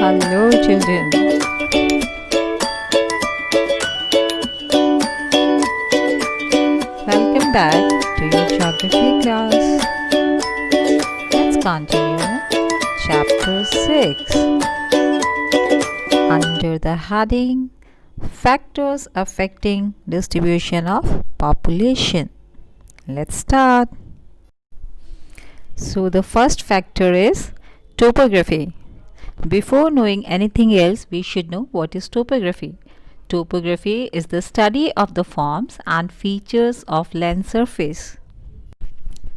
Hello, children. Welcome back to your geography class. Let's continue chapter 6 under the heading Factors Affecting Distribution of Population. Let's start. So, the first factor is topography. Before knowing anything else, we should know what is topography. Topography is the study of the forms and features of land surface.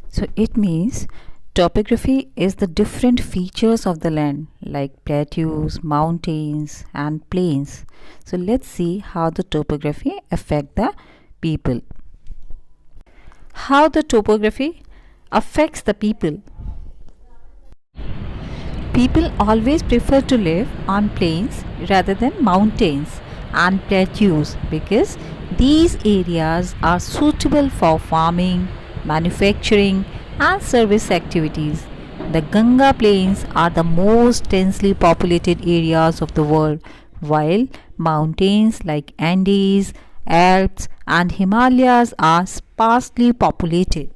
So it means topography is the different features of the land like plateaus, mountains and plains. So let's see how the topography affect the people. How the topography affects the people. People always prefer to live on plains rather than mountains and plateaus because these areas are suitable for farming, manufacturing and service activities. The Ganga plains are the most densely populated areas of the world, while mountains like Andes, Alps and Himalayas are sparsely populated.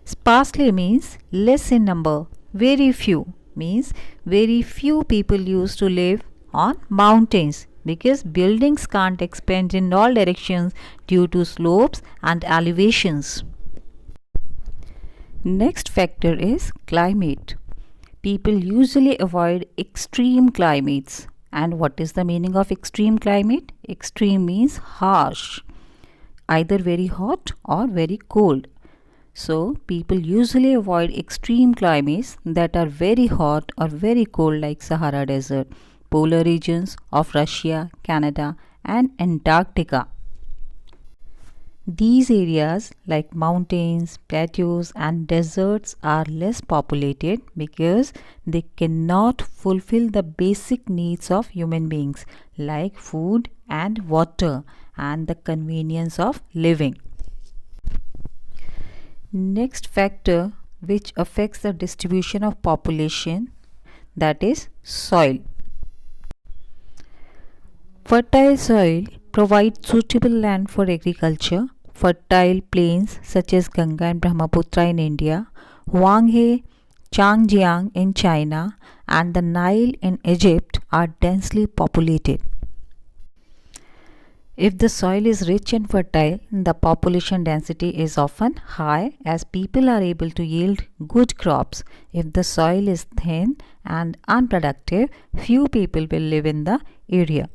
Sparsely means less in number. Very few means very few people used to live on mountains because buildings can't expand in all directions due to slopes and elevations. Next factor is climate. People usually avoid extreme climates. And what is the meaning of extreme climate? Extreme means harsh, either very hot or very cold. So, people usually avoid extreme climates that are very hot or very cold like Sahara Desert, polar regions of Russia, Canada and Antarctica. These areas like mountains, plateaus and deserts are less populated because they cannot fulfill the basic needs of human beings like food and water and the convenience of living. Next factor which affects the distribution of population, that is soil. Fertile soil provides suitable land for agriculture. Fertile plains such as Ganga and Brahmaputra in India, Huanghe, Changjiang in China and the Nile in Egypt are densely populated. If the soil is rich and fertile, the population density is often high as people are able to yield good crops. If the soil is thin and unproductive, few people will live in the area.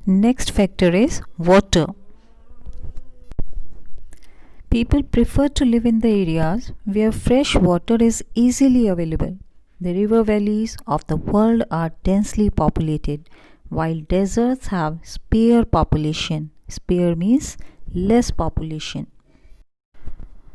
Next factor is water. People prefer to live in the areas where fresh water is easily available. The river valleys of the world are densely populated, while deserts have spare population. Spare means less population.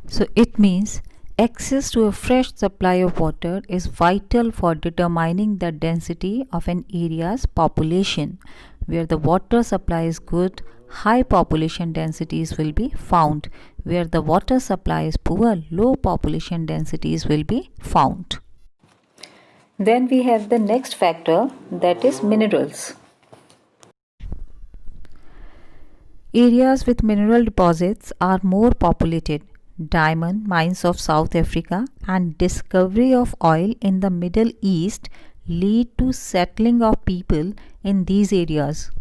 So it means access to a fresh supply of water is vital for determining the density of an area's population. Where the water supply is good, high population densities will be found. Where the water supply is poor, low population densities will be found. Then we have the next factor, that is minerals. Areas with mineral deposits are more populated. Diamond mines of South Africa and discovery of oil in the Middle East lead to settling of people in these areas.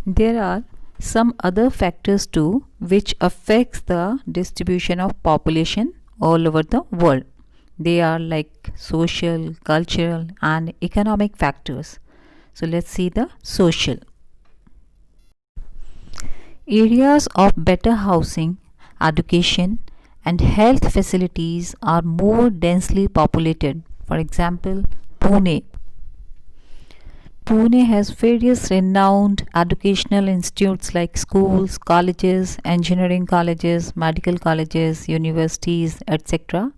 There are some other factors too which affects the distribution of population all over the world. They are like social, cultural and economic factors. So let's see the social. Areas of better housing, education and health facilities are more densely populated. For example, Pune. Pune has various renowned educational institutes like schools, colleges, engineering colleges, medical colleges, universities, etc.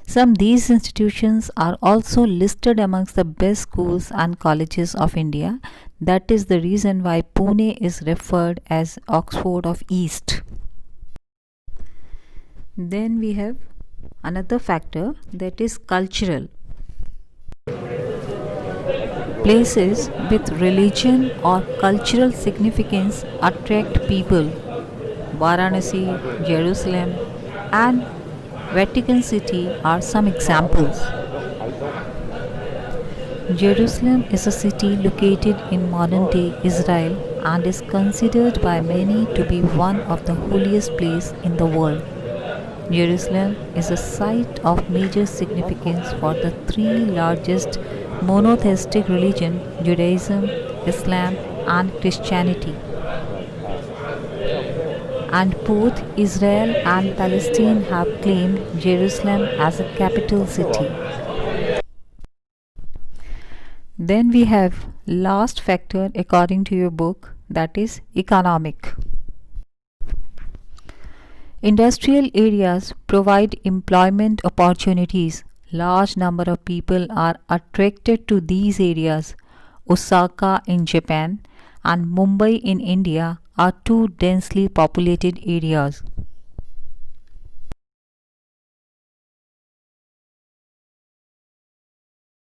Some of these institutions are also listed amongst the best schools and colleges of India. That is the reason why Pune is referred as Oxford of East. Then we have Another factor that is cultural. Places with religion or cultural significance attract people. Varanasi, Jerusalem, and Vatican City are some examples. Jerusalem is a city located in modern day Israel and is considered by many to be one of the holiest places in the world. Jerusalem is a site of major significance for the three largest monotheistic religions, Judaism, Islam, and Christianity. And both Israel and Palestine have claimed Jerusalem as a capital city. Then we have last factor according to your book, that is economic. Industrial areas provide employment opportunities. Large number of people are attracted to these areas. Osaka in Japan and Mumbai in India are two densely populated areas.